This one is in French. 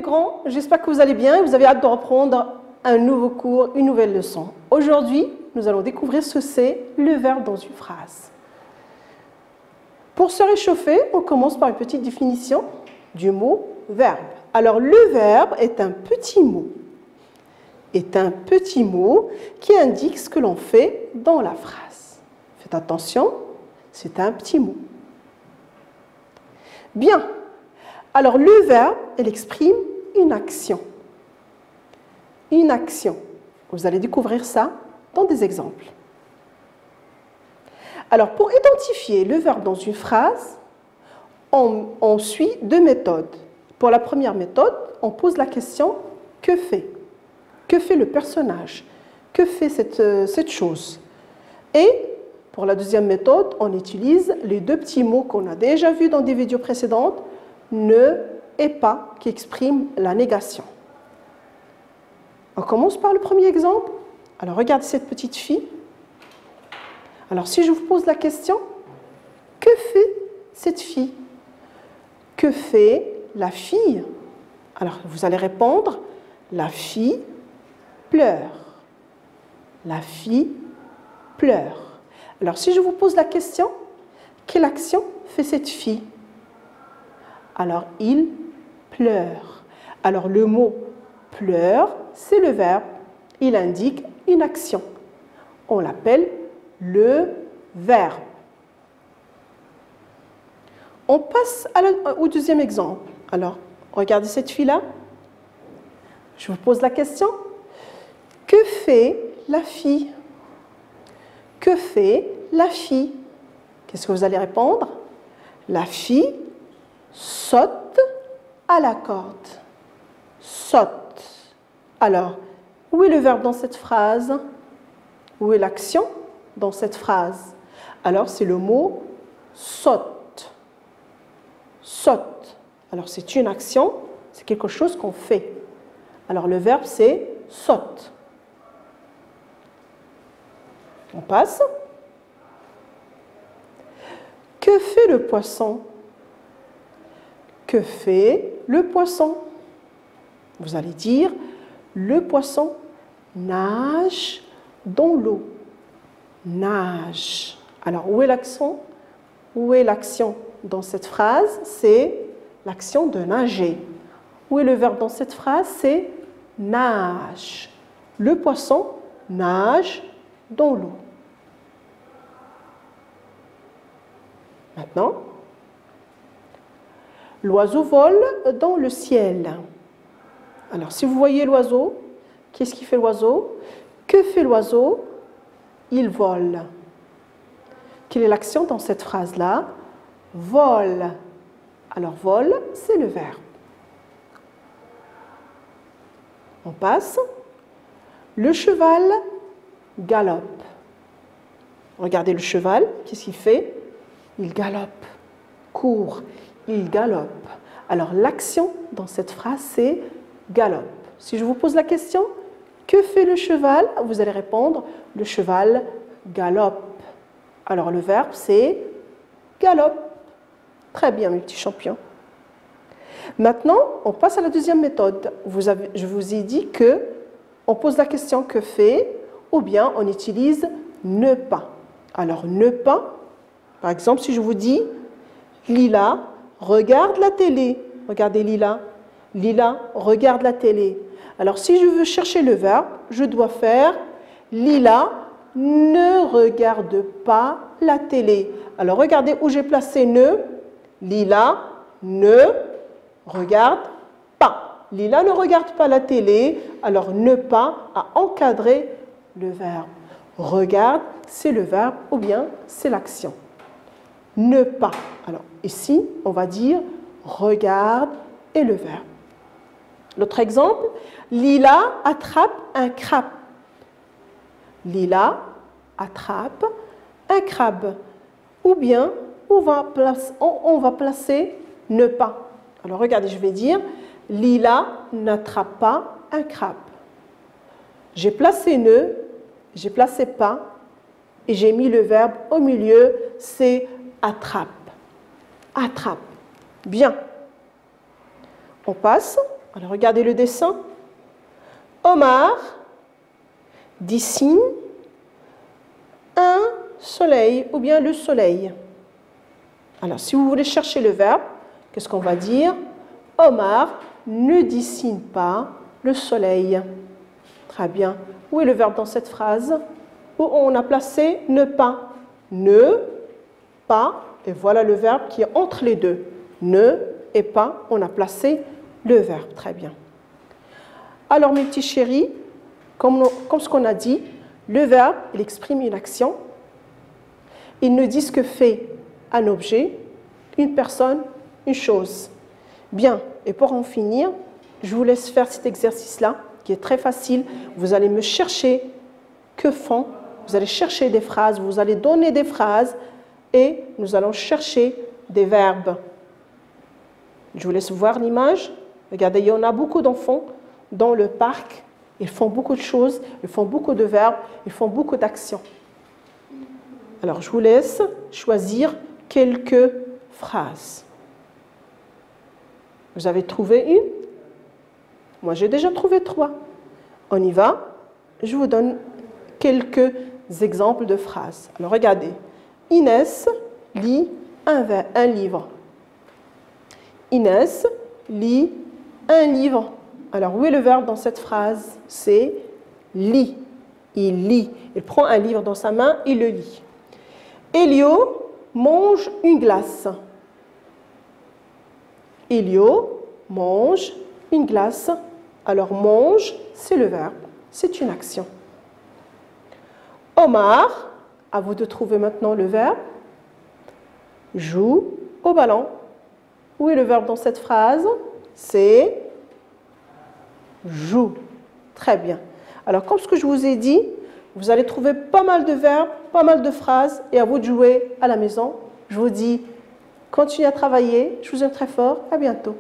les grands, j'espère que vous allez bien et vous avez hâte de reprendre un nouveau cours, une nouvelle leçon. Aujourd'hui, nous allons découvrir ce que c'est le verbe dans une phrase. Pour se réchauffer, on commence par une petite définition du mot verbe. Alors, le verbe est un petit mot. Est un petit mot qui indique ce que l'on fait dans la phrase. Faites attention, c'est un petit mot. Bien. Alors, le verbe, il exprime une action. Une action. Vous allez découvrir ça dans des exemples. Alors, pour identifier le verbe dans une phrase, on suit deux méthodes. Pour la première méthode, on pose la question « que fait ?» Que fait le personnage? Que fait cette chose? Et pour la deuxième méthode, on utilise les deux petits mots qu'on a déjà vus dans des vidéos précédentes, ne et pas, qui expriment la négation. On commence par le premier exemple. Alors, regardez cette petite fille. Alors, si je vous pose la question, que fait cette fille? Que fait la fille? Alors, vous allez répondre, la fille pleure. La fille pleure. Alors, si je vous pose la question, quelle action fait cette fille? Alors, il pleure. Alors, le mot pleure, c'est le verbe. Il indique une action. On l'appelle le verbe. On passe au deuxième exemple. Alors, regardez cette fille-là. Je vous pose la question. Que fait la fille? Que fait la fille? Qu'est-ce que vous allez répondre? La fille saute à la corde. Saute. Alors, où est le verbe dans cette phrase? Où est l'action dans cette phrase? Alors, c'est le mot saute. Saute. Alors, c'est une action, c'est quelque chose qu'on fait. Alors, le verbe, c'est saute. On passe. Que fait le poisson? Que fait le poisson? Vous allez dire, le poisson nage dans l'eau. Nage. Alors, où est l'action? Où est l'action dans cette phrase? C'est l'action de nager. Où est le verbe dans cette phrase? C'est nage. Le poisson nage dans l'eau. Maintenant, l'oiseau vole dans le ciel. Alors, si vous voyez l'oiseau, qu'est-ce qui fait l'oiseau? Que fait l'oiseau? Il vole. Quelle est l'action dans cette phrase-là? Vole. Alors, vole, c'est le verbe. On passe. Le cheval galope. Regardez le cheval, qu'est-ce qu'il fait? Il galope, court, il galope. Alors, l'action dans cette phrase, c'est galope. Si je vous pose la question, que fait le cheval? Vous allez répondre, le cheval galope. Alors, le verbe, c'est galope. Très bien, mes petits champions. Maintenant, on passe à la deuxième méthode. Je vous ai dit que on pose la question que fait, ou bien on utilise ne pas. Alors, ne pas, par exemple, si je vous dis Lila, regarde la télé. Regardez Lila. Lila, regarde la télé. Alors, si je veux chercher le verbe, je dois faire Lila ne regarde pas la télé. Alors, regardez où j'ai placé ne. Lila ne regarde pas. Lila ne regarde pas la télé. Alors, ne pas a encadré le verbe. Regarde, c'est le verbe ou bien c'est l'action. Ne pas. Alors, ici, on va dire regarde et le verbe. L'autre exemple, Lila attrape un crabe. Lila attrape un crabe. Ou bien, on va placer ne pas. Alors, regardez, je vais dire Lila n'attrape pas un crabe. J'ai placé ne, j'ai placé pas et j'ai mis le verbe au milieu, c'est attrape. Attrape. Bien. On passe. Alors regardez le dessin. Omar dessine un soleil ou bien le soleil. Alors si vous voulez chercher le verbe, qu'est-ce qu'on va dire? Omar ne dessine pas le soleil. Très bien. Où est le verbe dans cette phrase? Où on a placé ne pas. Ne, pas, et voilà le verbe qui est entre les deux. Ne et pas, on a placé le verbe. Très bien. Alors mes petits chéris, comme ce qu'on a dit, le verbe, il exprime une action. Il nous dit ce que fait un objet, une personne, une chose. Bien, et pour en finir, je vous laisse faire cet exercice-là, qui est très facile. Vous allez me chercher que font. Vous allez chercher des phrases, vous allez donner des phrases et nous allons chercher des verbes. Je vous laisse voir l'image. Regardez, il y en a beaucoup d'enfants dans le parc. Ils font beaucoup de choses, ils font beaucoup de verbes, ils font beaucoup d'actions. Alors, je vous laisse choisir quelques phrases. Vous avez trouvé une? Moi, j'ai déjà trouvé 3. On y va. Je vous donne quelques exemples de phrases. Alors, regardez. Inès lit un livre. Inès lit un livre. Alors, où est le verbe dans cette phrase? C'est lit. Il lit. Il prend un livre dans sa main, il le lit. Elio mange une glace. Elio mange une glace. Alors, mange, c'est le verbe, c'est une action. Omar, à vous de trouver maintenant le verbe, joue au ballon. Où est le verbe dans cette phrase? C'est joue. Très bien. Alors, comme ce que je vous ai dit, vous allez trouver pas mal de verbes, pas mal de phrases, et à vous de jouer à la maison. Je vous dis, continuez à travailler. Je vous aime très fort. À bientôt.